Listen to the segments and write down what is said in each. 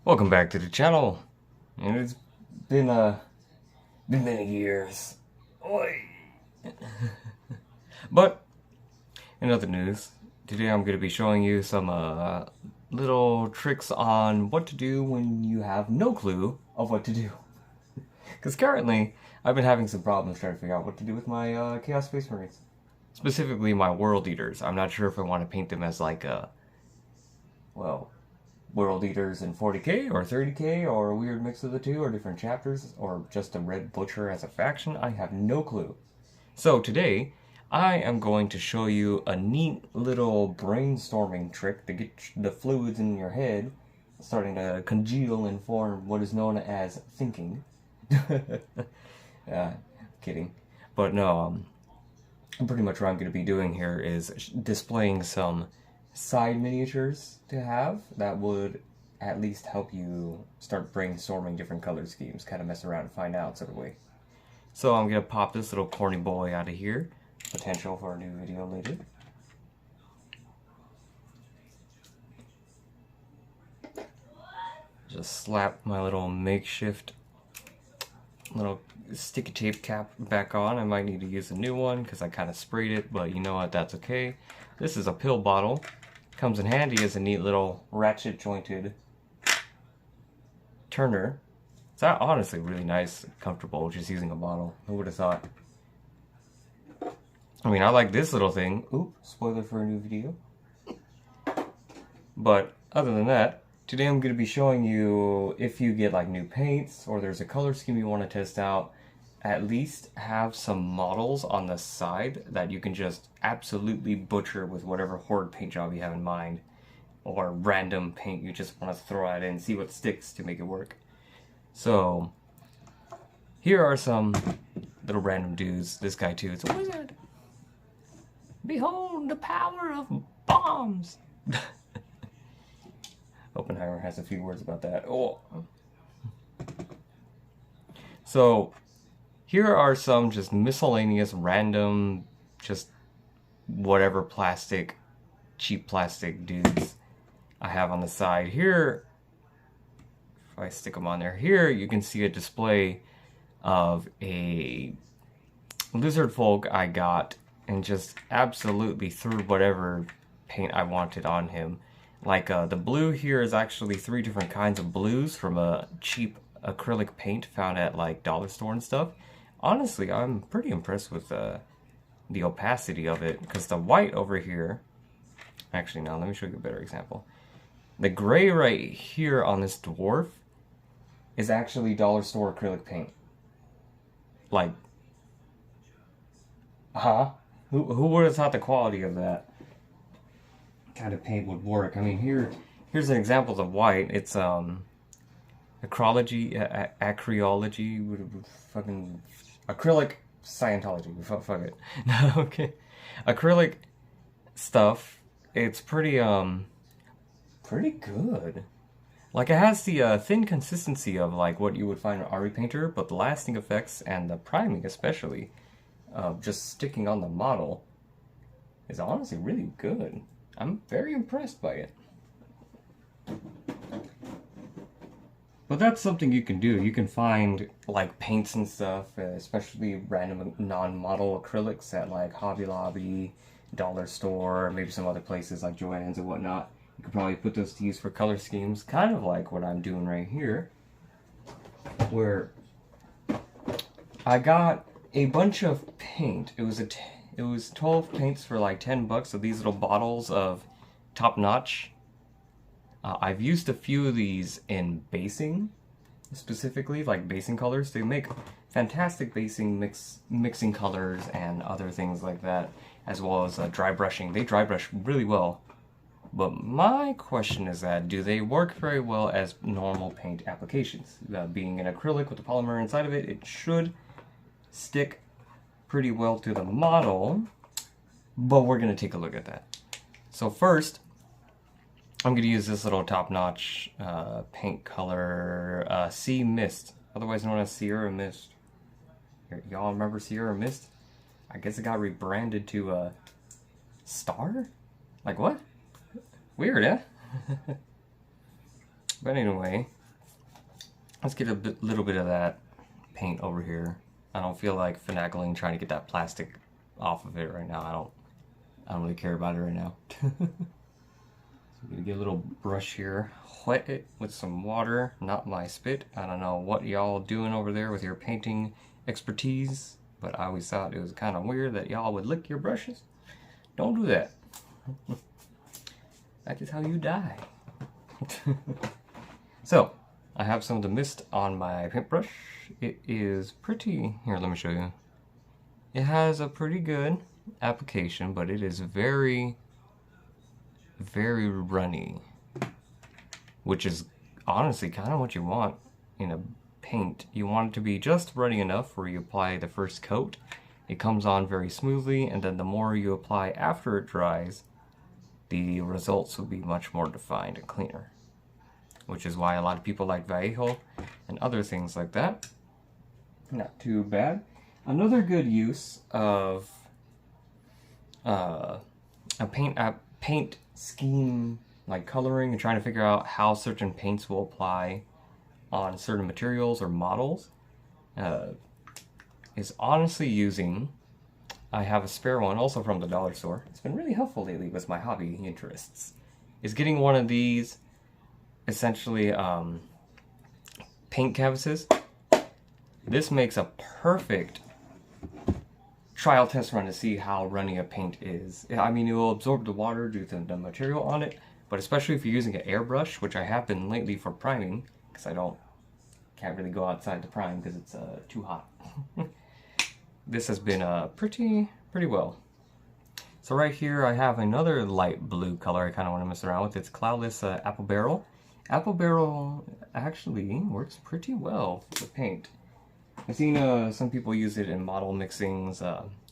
Welcome back to the channel. And it's been many years. Oi. But in other news, today I'm going to be showing you some little tricks on what to do when you have no clue of what to do. Because currently I've been having some problems trying to figure out what to do with my Chaos Space Marines. Specifically my World Eaters. I'm not sure if I want to paint them as like World Eaters in 40k or 30k or a weird mix of the two or different chapters or just a Red Butcher as a faction. I have no clue. So today I am going to show you a neat little brainstorming trick to get the fluids in your head starting to congeal and form what is known as thinking. Kidding. But no, pretty much what I'm going to be doing here is displaying some side miniatures to have that would at least help you start brainstorming different color schemes, kind of mess around and find out sort of way. So I'm going to pop this little corny boy out of here. Potential for a new video later. Just slap my little makeshift little sticky tape cap back on. I might need to use a new one because I kind of sprayed it, but you know what, that's okay. This is a pill bottle. Comes in handy as a neat little ratchet jointed turner. It's honestly really nice, comfortable, just using a bottle. Who would have thought? I mean, I like this little thing. Oop, spoiler for a new video. But other than that, today I'm going to be showing you if you get like new paints or there's a color scheme you want to test out, at least have some models on the side that you can just absolutely butcher with whatever horde paint job you have in mind, or random paint you just want to throw at it and see what sticks to make it work. So here are some little random dudes. This guy too, it's a wizard. Behold the power of bombs. Oppenheimer has a few words about that. Oh. So here are some just miscellaneous, random, just whatever plastic, cheap plastic dudes I have on the side. Here, if I stick them on there, here you can see a display of a lizard folk I got and just absolutely threw whatever paint I wanted on him. Like the blue here is actually 3 different kinds of blues from a cheap acrylic paint found at like dollar store and stuff. Honestly, I'm pretty impressed with the opacity of it, because the white over here, actually no, let me show you a better example. The gray right here on this dwarf is actually dollar store acrylic paint. Like, who would have thought the quality of that kind of paint would work? I mean, here's an example of white. It's acryology, fucking acrylic Scientology. Fuck it. Okay, acrylic stuff. It's pretty good. Like, it has the thin consistency of like what you would find in RE Painter, but the lasting effects and the priming, especially, just sticking on the model, is honestly really good. I'm very impressed by it. But that's something you can do. You can find like paints and stuff, especially random non-model acrylics at like Hobby Lobby, dollar store, maybe some other places like Joann's and whatnot. You could probably put those to use for color schemes, kind of like what I'm doing right here, where I got a bunch of paint. It was 12 paints for like 10 bucks of these little bottles of Top Notch. I've used a few of these in basing, specifically, like basing colors. They make fantastic basing mixing colors and other things like that, as well as dry brushing. They dry brush really well. But my question is that, do they work very well as normal paint applications? Being an acrylic with the polymer inside of it, it should stick pretty well to the model, but we're going to take a look at that. So first, I'm going to use this little top-notch paint color, Sea Mist, otherwise known as Sierra Mist. Y'all remember Sierra Mist? I guess it got rebranded to Star? Like what? Weird, eh? But anyway, let's get a little bit of that paint over here. I don't feel like finagling trying to get that plastic off of it right now. I don't really care about it right now. So I'm gonna get a little brush here, wet it with some water, not my spit. I don't know what y'all doing over there with your painting expertise, but I always thought it was kind of weird that y'all would lick your brushes. Don't do that. That is how you die. So, I have some of the mist on my paintbrush. It is pretty, here let me show you. It has a pretty good application, but it is very, very runny. Which is honestly kind of what you want in a paint. You want it to be just runny enough where you apply the first coat. It comes on very smoothly, and then the more you apply after it dries, the results will be much more defined and cleaner. Which is why a lot of people like Vallejo and other things like that. Not too bad. Another good use of a paint scheme, like coloring and trying to figure out how certain paints will apply on certain materials or models, is honestly using, I have a spare one also from the dollar store. It's been really helpful lately with my hobby interests. Is getting one of these essentially paint canvases. This makes a perfect trial test run to see how runny a paint is. I mean, it will absorb the water due to the material on it, but especially if you're using an airbrush, which I have been lately for priming, because can't really go outside to prime because it's too hot. This has been pretty well. So right here I have another light blue color I kind of want to mess around with. It's Cloudless Apple Barrel. Apple Barrel actually works pretty well with paint. I've seen some people use it in model mixings,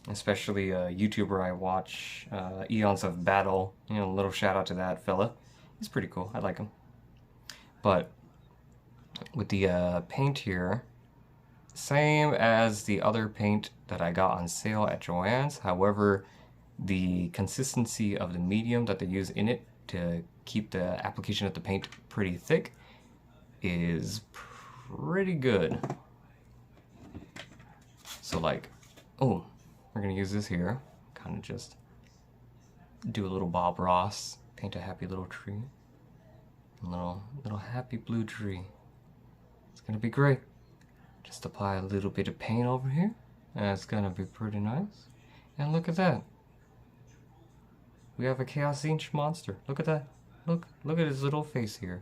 especially a YouTuber I watch, Eons of Battle. You know, a little shout out to that fella. He's pretty cool. I like him. But with the paint here, same as the other paint that I got on sale at Joann's. However, the consistency of the medium that they use in it to keep the application of the paint pretty thick is pretty good. So like, oh, we're gonna use this here, kind of just do a little Bob Ross, paint a happy little tree, a little happy blue tree. It's gonna be great. Just apply a little bit of paint over here, and it's gonna be pretty nice. And look at that. We have a Chaos Inch monster. Look at that. Look at his little face here.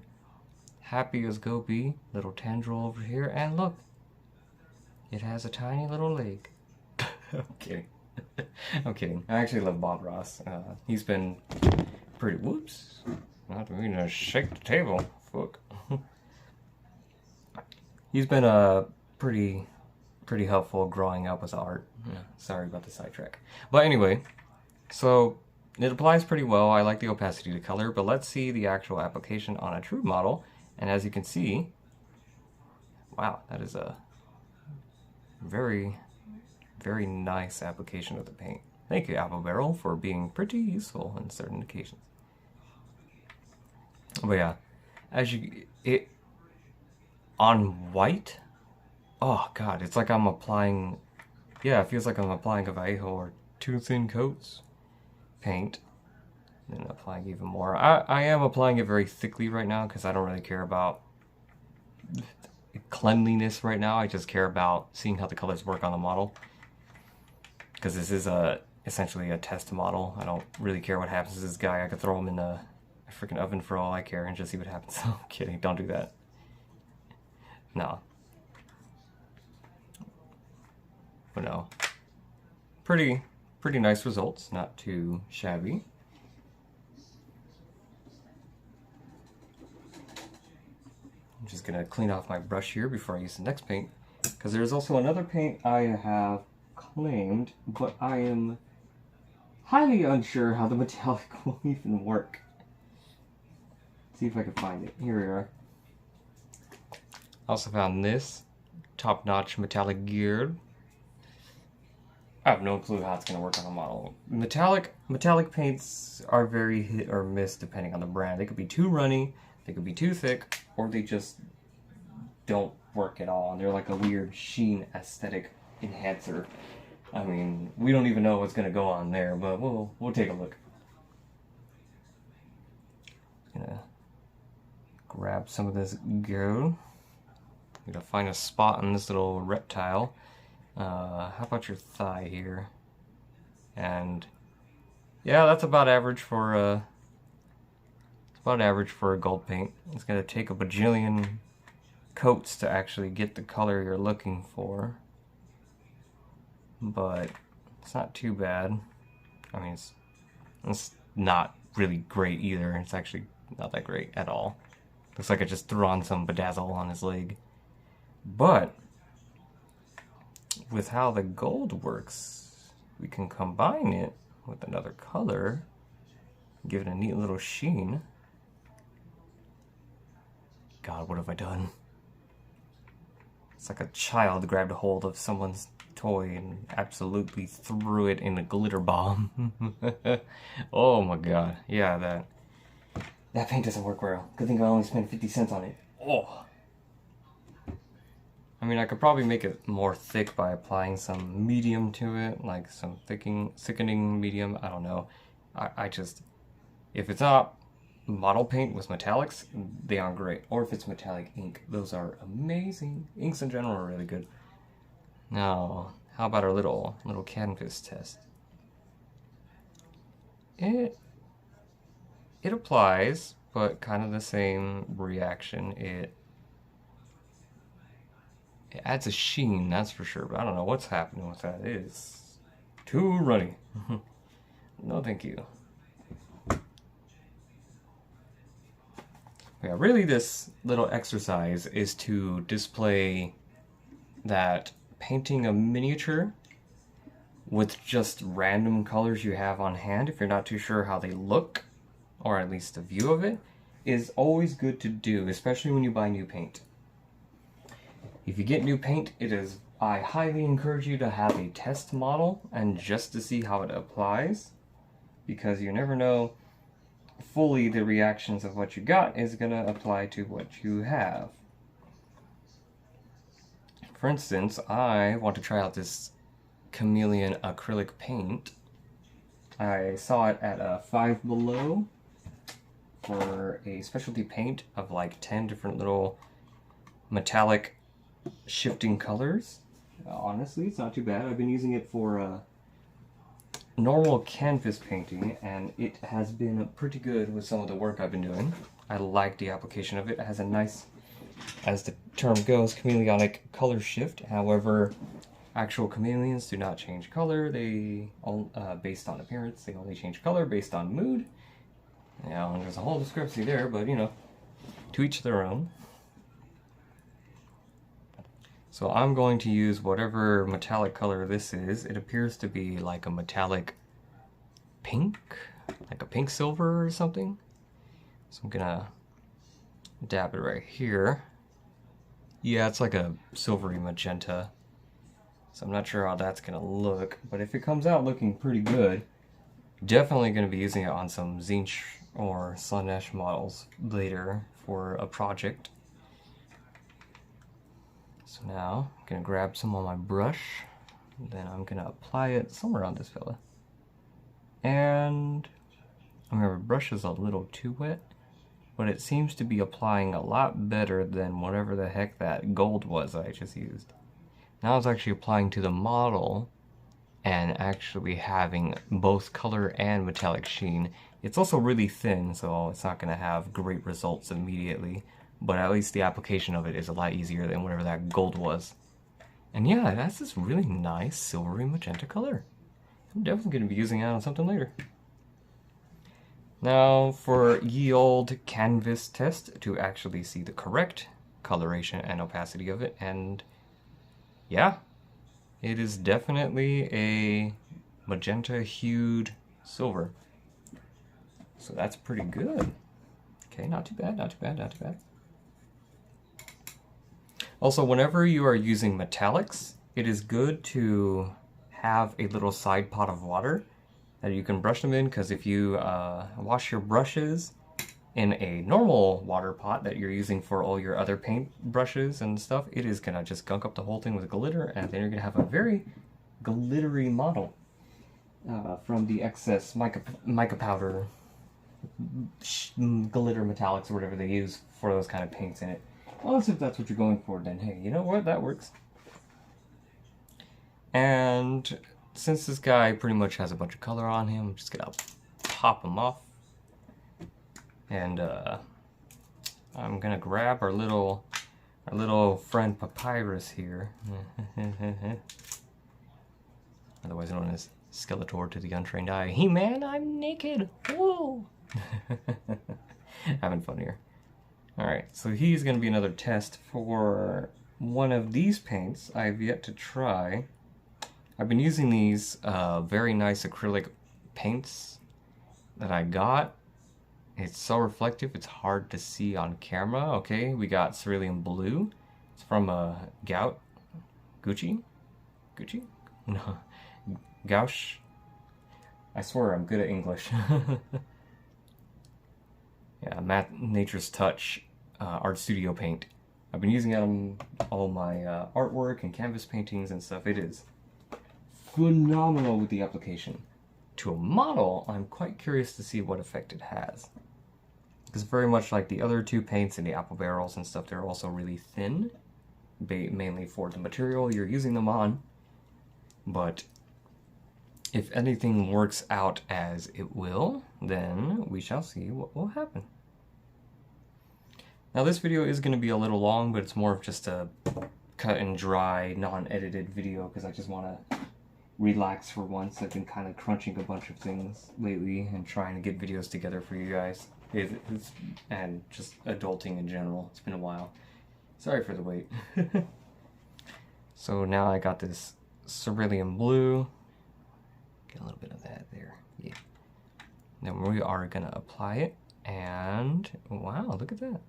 Happy as go be. Little tendril over here, and look. It has a tiny little leg. I'm kidding. I'm kidding. I actually love Bob Ross. He's been pretty... Whoops. Not to mean to shake the table. Fuck. He's been pretty helpful growing up with art. Yeah, sorry about the sidetrack. But anyway, so it applies pretty well. I like the opacity of the color, but let's see the actual application on a true model. And as you can see, wow, that is a very, very nice application of the paint. Thank you, Apple Barrel, for being pretty useful on certain occasions. But yeah, on white, oh god, it's like I'm applying, yeah, it feels like I'm applying a Vallejo or two thin coats paint, and then applying even more. I am applying it very thickly right now because I don't really care about cleanliness right now. I just care about seeing how the colors work on the model, because this is essentially a test model. I don't really care what happens to this guy. I could throw him in a freaking oven for all I care and just see what happens. I'm kidding, don't do that. No. But no. Pretty nice results, not too shabby. I'm just gonna clean off my brush here before I use the next paint, because there's also another paint I have claimed, but I am highly unsure how the metallic will even work. Let's see if I can find it. Here we are. I also found this top-notch metallic gear. I have no clue how it's going to work on a model. Metallic paints are very hit or miss depending on the brand. They could be too runny, they could be too thick. or they just don't work at all, and they're like a weird sheen aesthetic enhancer. I mean, we don't even know what's gonna go on there, but we'll take a look. Gonna grab some of this gold. I'm gonna find a spot on this little reptile. How about your thigh here? And yeah, that's about average for a gold paint. It's gonna take a bajillion coats to actually get the color you're looking for, but it's not too bad. I mean, it's not really great either. It's actually not that great at all. Looks like I just threw on some bedazzle on his leg. But with how the gold works, we can combine it with another color, give it a neat little sheen. God, what have I done? It's like a child grabbed a hold of someone's toy and absolutely threw it in a glitter bomb. Oh my god. Yeah, that paint doesn't work well. Good thing I only spent 50 cents on it. Oh. I mean, I could probably make it more thick by applying some medium to it, like some thickening medium. I don't know. I just, if it's not model paint with metallics, they aren't great. Or if it's metallic ink, those are amazing. Inks in general are really good. Now, how about our little canvas test? It applies, but kind of the same reaction. It adds a sheen, that's for sure, but I don't know what's happening with that. It is too runny. No thank you. Yeah, really this little exercise is to display that painting a miniature with just random colors you have on hand, if you're not too sure how they look, or at least a view of it, is always good to do, especially when you buy new paint. If you get new paint, I highly encourage you to have a test model and just to see how it applies, because you never know fully the reactions of what you got is going to apply to what you have. For instance, I want to try out this chameleon acrylic paint. I saw it at a Five Below for a specialty paint of like 10 different little metallic shifting colors. Honestly, it's not too bad. I've been using it for normal canvas painting, and it has been pretty good with some of the work I've been doing. I like the application of it. It has a nice, as the term goes, chameleonic color shift. However, actual chameleons do not change color. They all based on appearance. They only change color based on mood. Now, there's a whole discrepancy there, but you know, to each their own. So I'm going to use whatever metallic color this is. It appears to be like a metallic pink, like a pink silver or something. So I'm gonna dab it right here. Yeah, it's like a silvery magenta. So I'm not sure how that's gonna look, but if it comes out looking pretty good, definitely gonna be using it on some Zinch or Slanesh models later for a project. So now I'm gonna grab some on my brush, then I'm gonna apply it somewhere on this fella. And I remember brush is a little too wet, but it seems to be applying a lot better than whatever the heck that gold was I just used. Now it's actually applying to the model and actually having both color and metallic sheen. It's also really thin, so it's not gonna have great results immediately, but at least the application of it is a lot easier than whatever that gold was. And yeah, that's this really nice silvery magenta color. I'm definitely going to be using it on something later. Now for ye old canvas test to actually see the correct coloration and opacity of it, and yeah, it is definitely a magenta hued silver. So that's pretty good. Okay, not too bad, not too bad, not too bad. Also, whenever you are using metallics, it is good to have a little side pot of water that you can brush them in, because if you wash your brushes in a normal water pot that you're using for all your other paint brushes and stuff, it is gonna just gunk up the whole thing with glitter, and then you're gonna have a very glittery model from the excess mica powder, glitter metallics, or whatever they use for those kind of paints in it. Well, if that's what you're going for, then hey, you know what? That works. And since this guy pretty much has a bunch of color on him, I'm just gonna pop him off. And I'm gonna grab our little friend Papyrus here, otherwise known as Skeletor to the untrained eye. He-Man, I'm naked. Whoa! Having fun here. Alright, so he's going to be another test for one of these paints I've yet to try. I've been using these very nice acrylic paints that I got. It's so reflective, it's hard to see on camera. Okay, we got Cerulean Blue. It's from Gucci? No. Gouache. I swear I'm good at English. Yeah, Nature's Touch Art Studio paint. I've been using it on all my artwork and canvas paintings and stuff. It is phenomenal with the application. To a model, I'm quite curious to see what effect it has. Because very much like the other two paints in the apple barrels and stuff, they're also really thin, mainly for the material you're using them on. But if anything works out as it will, then we shall see what will happen. Now this video is going to be a little long, but it's more of just a cut and dry, non-edited video because I just want to relax for once. I've been kind of crunching a bunch of things lately and trying to get videos together for you guys. And just adulting in general. It's been a while. Sorry for the wait. So now I got this Cerulean Blue. Get a little bit of that there. Yeah. Then we are going to apply it. And wow, look at that.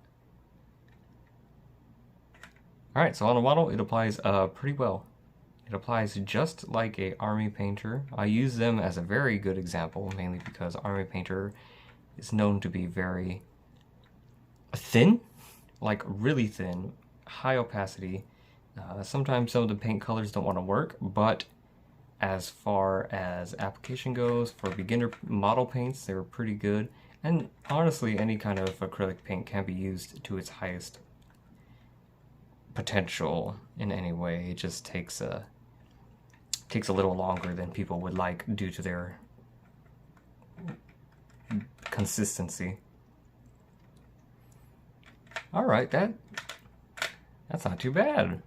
Alright, so on the model, it applies pretty well. It applies just like a army painter. I use them as a very good example, mainly because army painter is known to be very thin, like really thin, high opacity. Sometimes some of the paint colors don't want to work, but as far as application goes, for beginner model paints, they're pretty good. And honestly, any kind of acrylic paint can be used to its highest potential in any way. It just takes a little longer than people would like due to their consistency. Alright, that's not too bad.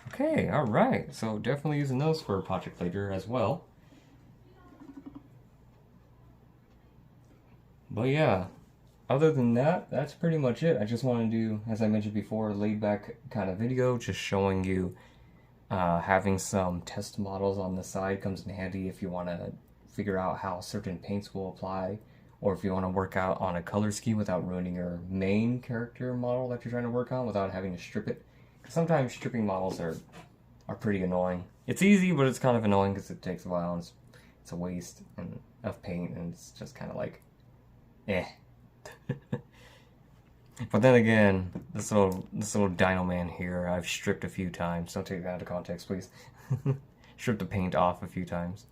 Okay, alright, so definitely using those for a project later as well. But yeah, other than that, that's pretty much it. I just want to do, as I mentioned before, a laid back kind of video, just showing you having some test models on the side comes in handy if you want to figure out how certain paints will apply, or if you want to work out on a color scheme without ruining your main character model that you're trying to work on without having to strip it. Sometimes stripping models are pretty annoying. It's easy, but it's kind of annoying because it takes a while and it's a waste of paint, and it's just kind of like, eh. But then again, this little Dino Man here, I've stripped a few times. Don't take that out of context, please. Stripped the paint off a few times.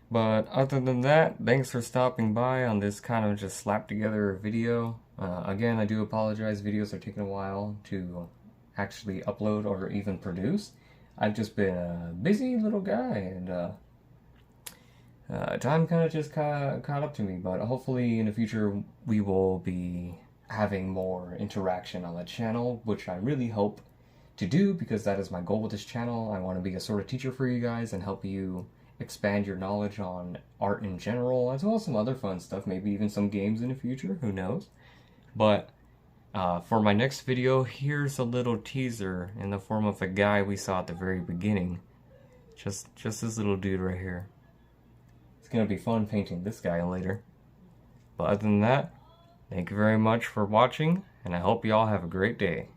But other than that, thanks for stopping by on this kind of just slapped together video. Again, I do apologize, videos are taking a while to actually upload or even produce. I've just been a busy little guy, and time kind of just caught up to me, but hopefully in the future we will be having more interaction on the channel, which I really hope to do, because that is my goal with this channel. I want to be a sort of teacher for you guys and help you expand your knowledge on art in general, as well as some other fun stuff, maybe even some games in the future, who knows. But for my next video, here's a little teaser in the form of a guy we saw at the very beginning. Just this little dude right here. It's gonna be fun painting this guy later. But other than that, thank you very much for watching, and I hope you all have a great day.